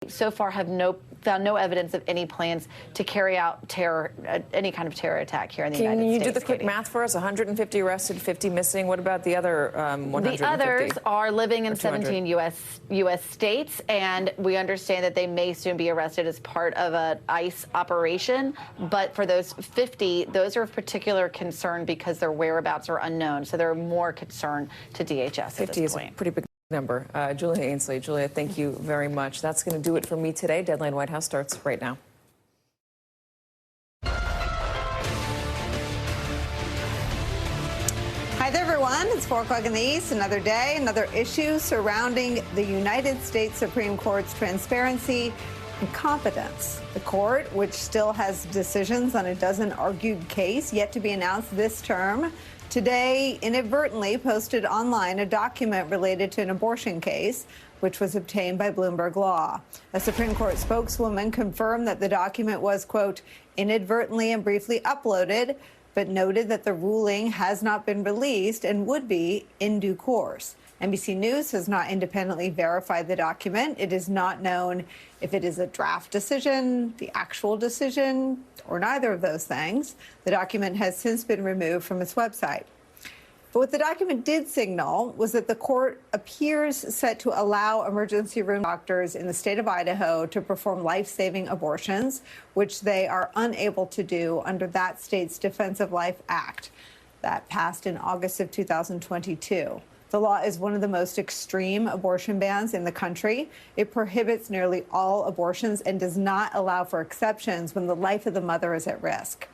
so far have found no evidence of any plans to carry out any kind of terror attack here in the United States. Can you do the quick math for us? 150 arrested, 50 missing. What about the other 150? The others are living in 17 U.S. states, and we understand that they may soon be arrested as part of an ICE operation. But for those 50, those are of particular concern because their whereabouts are unknown. So they're more concern to DHS at this point. 50 is a pretty big number. Julia Ainsley. Julia, thank you very much. That's going to do it for me today. Deadline White House starts right now. Hi there, everyone. It's 4 o'clock in the East. Another day, another issue surrounding the United States Supreme Court's transparency and competence. The court, which still has decisions on a dozen argued cases yet to be announced this term, today inadvertently posted online a document related to an abortion case, which was obtained by Bloomberg Law. A Supreme Court spokeswoman confirmed that the document was, quote, inadvertently and briefly uploaded, but noted that the ruling has not been released and would be in due course. NBC News has not independently verified the document. It is not known if it is a draft decision, the actual decision, or neither of those things. The document has since been removed from its website. But what the document did signal was that the court appears set to allow emergency room doctors in the state of Idaho to perform life-saving abortions, which they are unable to do under that state's Defense of Life Act that passed in August of 2022. The law is one of the most extreme abortion bans in the country. It prohibits nearly all abortions and does not allow for exceptions when the life of the mother is at risk.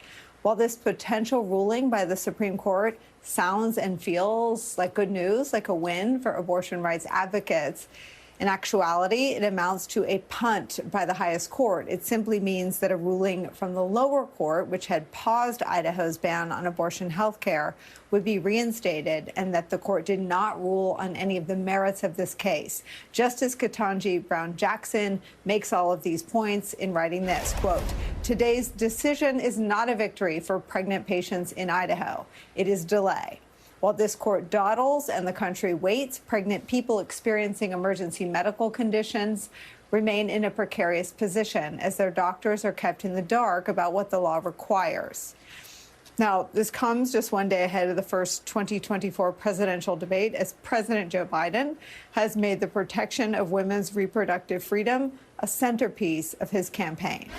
While this potential ruling by the Supreme Court sounds and feels like good news, like a win for abortion rights advocates, in actuality, it amounts to a punt by the highest court. It simply means that a ruling from the lower court, which had paused Idaho's ban on abortion health care, would be reinstated, and that the court did not rule on any of the merits of this case. Justice Ketanji Brown Jackson makes all of these points in writing this, quote, today's decision is not a victory for pregnant patients in Idaho. It is delay. While this court dawdles and the country waits, pregnant people experiencing emergency medical conditions remain in a precarious position as their doctors are kept in the dark about what the law requires. Now, this comes just one day ahead of the first 2024 presidential debate, as President Joe Biden has made the protection of women's reproductive freedom a centerpiece of his campaign.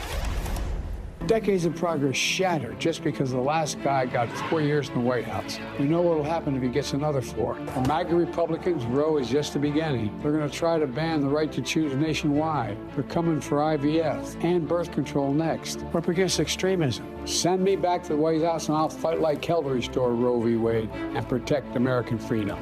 Decades of progress shattered just because the last guy got 4 years in the White House. We know what will happen if he gets another 4. For MAGA Republicans, Roe is just the beginning. They're going to try to ban the right to choose nationwide. They're coming for IVF and birth control next. We're up against extremism. Send me back to the White House and I'll fight like hell to restore Roe v. Wade and protect American freedom.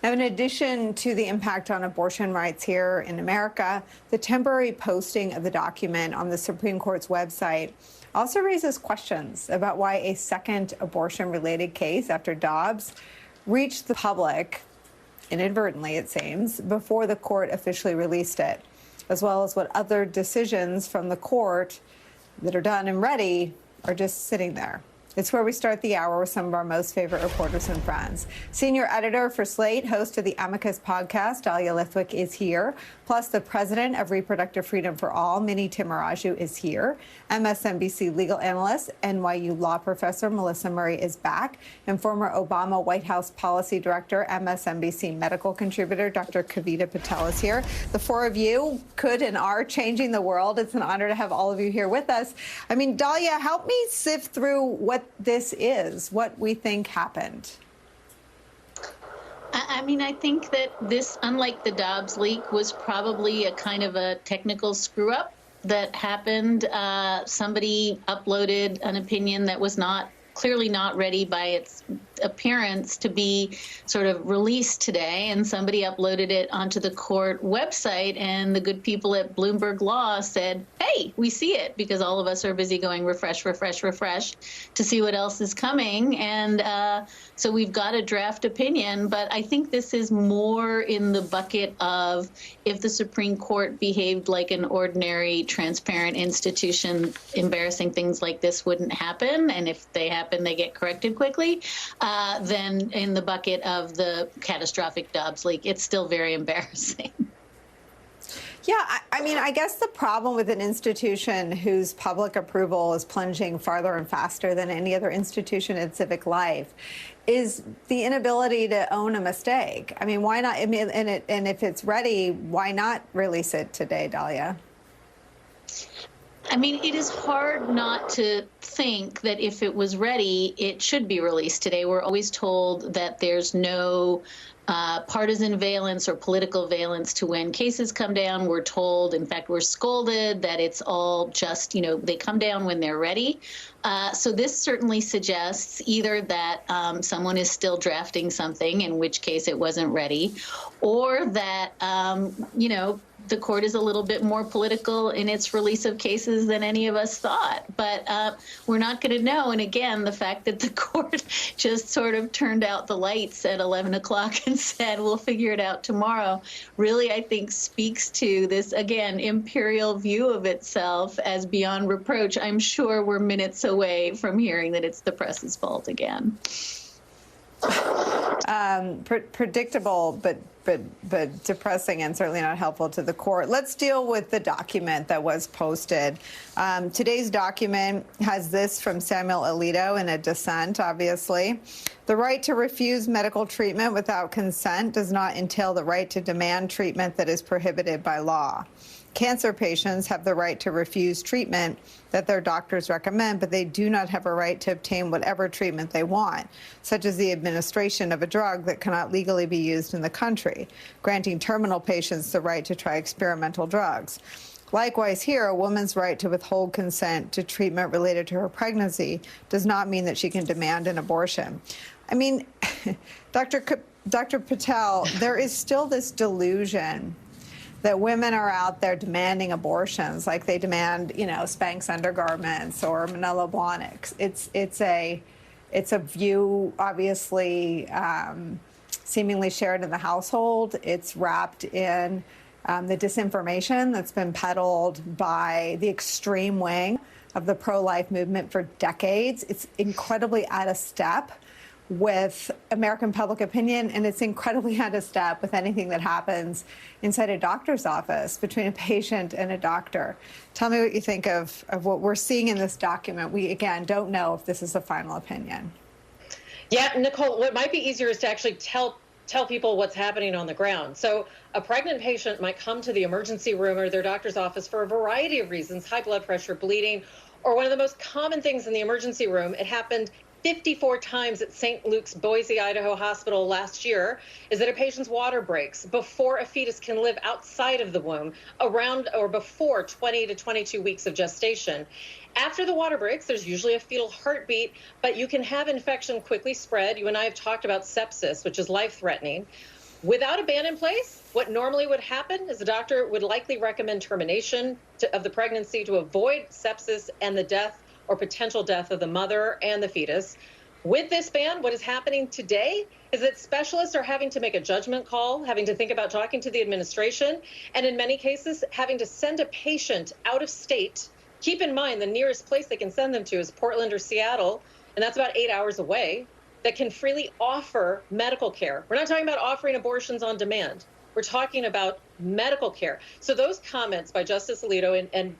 Now, in addition to the impact on abortion rights here in America, the temporary posting of the document on the Supreme Court's website also raises questions about why a second abortion-related case after Dobbs reached the public, inadvertently it seems, before the court officially released it, as well as what other decisions from the court that are done and ready are just sitting there. It's where we start the hour with some of our most favorite reporters and friends. Senior editor for Slate, host of the Amicus podcast, Dahlia Lithwick, is here. Plus, the president of Reproductive Freedom for All, Mini Timuraju, is here. MSNBC legal analyst, NYU law professor Melissa Murray is back. And former Obama White House policy director, MSNBC medical contributor, Dr. Kavita Patel is here. The four of you could and are changing the world. It's an honor to have all of you here with us. I mean, Dahlia, help me sift through what this is, what we think happened. I mean, I think that this, unlike the Dobbs leak, was probably a kind of a technical screw-up that happened. Somebody uploaded an opinion that was clearly not ready by its appearance to be sort of released today, and somebody uploaded it onto the court website, and the good people at Bloomberg Law said, hey, we see it, because all of us are busy going refresh, refresh, refresh to see what else is coming. And so we've got a draft opinion, but I think this is more in the bucket of if the Supreme Court behaved like an ordinary, transparent institution, embarrassing things like this wouldn't happen, and if they happen, they get corrected quickly. Then in the bucket of the catastrophic Dobbs leak. It's still very embarrassing. Yeah, I mean, I guess the problem with an institution whose public approval is plunging farther and faster than any other institution in civic life is the inability to own a mistake. I mean, why not? I mean, and if it's ready, why not release it today, Dahlia? I mean, it is hard not to think that if it was ready, it should be released today. We're always told that there's no partisan valence or political valence to when cases come down. We're told, in fact, we're scolded that it's all just, they come down when they're ready. So this certainly suggests either that someone is still drafting something, in which case it wasn't ready, or that, the court is a little bit more political in its release of cases than any of us thought. But we're not going to know. And again, the fact that the court just sort of turned out the lights at 11 o'clock and said, we'll figure it out tomorrow, really, I think, speaks to this, again, imperial view of itself as beyond reproach. I'm sure we're minutes away from hearing that it's the press's fault again. Predictable, but depressing and certainly not helpful to the court. Let's deal with the document that was posted. Today's document has this from Samuel Alito in a dissent, obviously. The right to refuse medical treatment without consent does not entail the right to demand treatment that is prohibited by law. Cancer patients have the right to refuse treatment that their doctors recommend, but they do not have a right to obtain whatever treatment they want, such as the administration of a drug that cannot legally be used in the country, granting terminal patients the right to try experimental drugs. Likewise here, a woman's right to withhold consent to treatment related to her pregnancy does not mean that she can demand an abortion. I mean, Dr. Patel, there is still this delusion that women are out there demanding abortions, like they demand, Spanx undergarments or Manila Blahniks. It's a view, obviously, seemingly shared in the household. It's wrapped in the disinformation that's been peddled by the extreme wing of the pro-life movement for decades. It's incredibly out of step with American public opinion, and it's incredibly out of step with anything that happens inside a doctor's office between a patient and a doctor. Tell me what you think of what we're seeing in this document. We, again, don't know if this is a final opinion. Yeah, Nicolle, what might be easier is to actually tell people what's happening on the ground. So a pregnant patient might come to the emergency room or their doctor's office for a variety of reasons: high blood pressure, bleeding, or one of the most common things in the emergency room. It happened 54 times at St. Luke's Boise, Idaho hospital last year, is that a patient's water breaks before a fetus can live outside of the womb, around or before 20 to 22 weeks of gestation. After the water breaks, there's usually a fetal heartbeat, but you can have infection quickly spread. You and I have talked about sepsis, which is life-threatening. Without a ban in place, what normally would happen is the doctor would likely recommend termination of the pregnancy to avoid sepsis and the death or potential death of the mother and the fetus. With this ban, what is happening today is that specialists are having to make a judgment call, having to think about talking to the administration, and in many cases, having to send a patient out of state. Keep in mind, the nearest place they can send them to is Portland or Seattle, and that's about 8 hours away, that can freely offer medical care. We're not talking about offering abortions on demand. We're talking about medical care. So those comments by Justice Alito, and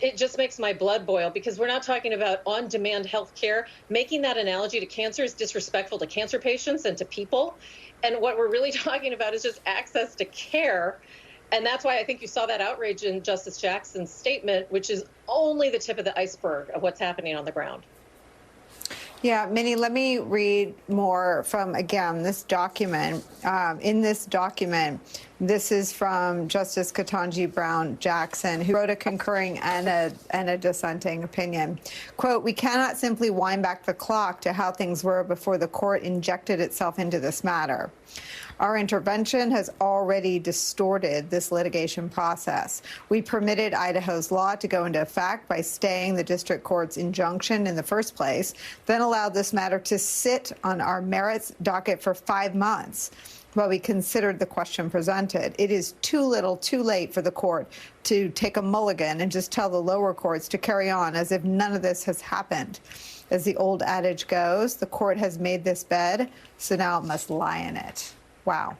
it just makes my blood boil, because we're not talking about on-demand health care. Making that analogy to cancer is disrespectful to cancer patients and to people. And what we're really talking about is just access to care. And that's why I think you saw that outrage in Justice Jackson's statement, which is only the tip of the iceberg of what's happening on the ground. Yeah, Minnie, let me read more from, again, this document. In this document, this is from Justice Ketanji Brown Jackson, who wrote a concurring and a dissenting opinion. Quote, "We cannot simply wind back the clock to how things were before the court injected itself into this matter. Our intervention has already distorted this litigation process. We permitted Idaho's law to go into effect by staying the district court's injunction in the first place, then allowed this matter to sit on our merits docket for 5 months while we considered the question presented. It is too little, too late for the court to take a mulligan and just tell the lower courts to carry on as if none of this has happened. As the old adage goes, the court has made this bed, so now it must lie in it." Wow.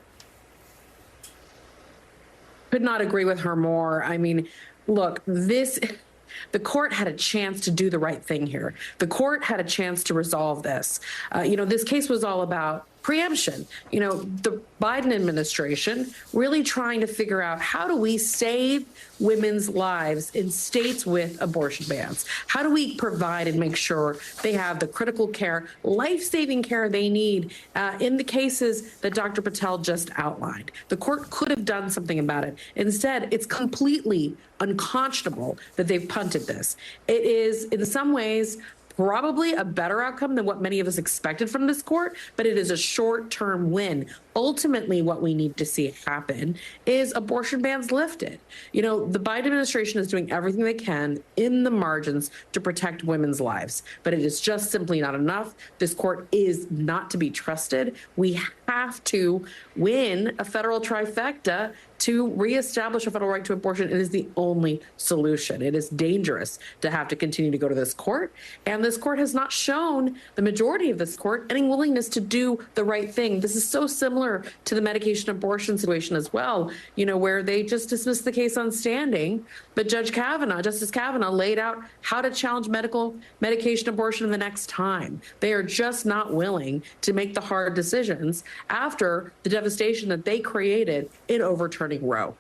could not agree with her more. I mean, look, the court had a chance to do the right thing here. The court had a chance to resolve this. This case was all about preemption. The Biden administration really trying to figure out, how do we save women's lives in states with abortion bans? How do we provide and make sure they have the critical care, life-saving care they need in the cases that Dr. Patel just outlined? The court could have done something about it. Instead, it's completely unconscionable that they've punted this. It is, in some ways, probably a better outcome than what many of us expected from this court, but it is a short-term win. Ultimately, what we need to see happen is abortion bans lifted. The Biden administration is doing everything they can in the margins to protect women's lives, but it is just simply not enough. This court is not to be trusted. We have to win a federal trifecta to reestablish a federal right to abortion. It is the only solution. It is dangerous to have to continue to go to this court. And this court has not shown, the majority of this court, any willingness to do the right thing. This is so similar to the medication abortion situation as well, where they just dismissed the case on standing. But Justice Kavanaugh laid out how to challenge medication abortion the next time. They are just not willing to make the hard decisions after the devastation that they created in overturning Roe.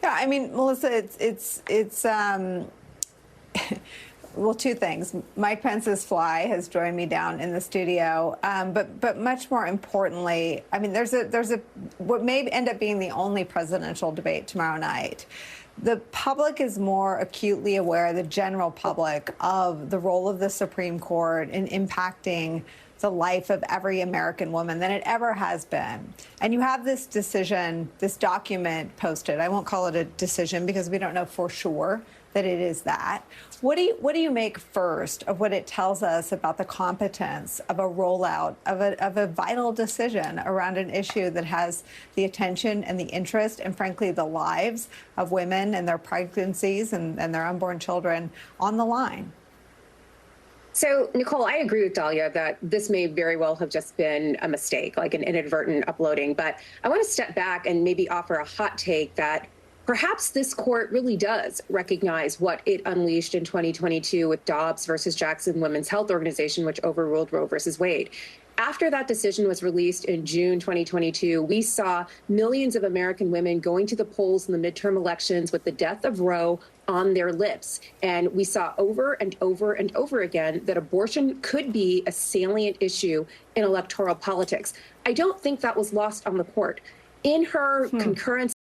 Yeah, I mean, Melissa, it's well, two things. Mike Pence's fly has joined me down in the studio, but much more importantly, I mean, there's what may end up being the only presidential debate tomorrow night. The public is more acutely aware, the general public, of the role of the Supreme Court in impacting the life of every American woman than it ever has been. And you have this decision, this document posted. I won't call it a decision because we don't know for sure that it is that. What do you make first of what it tells us about the competence of a rollout of a vital decision around an issue that has the attention and the interest and, frankly, the lives of women and their pregnancies and their unborn children on the line? So, Nicolle, I agree with Dahlia that this may very well have just been a mistake, like an inadvertent uploading. But I want to step back and maybe offer a hot take that perhaps this court really does recognize what it unleashed in 2022 with Dobbs versus Jackson Women's Health Organization, which overruled Roe versus Wade. After that decision was released in June 2022, we saw millions of American women going to the polls in the midterm elections with the death of Roe on their lips. And we saw over and over and over again that abortion could be a salient issue in electoral politics. I don't think that was lost on the court. In her concurrence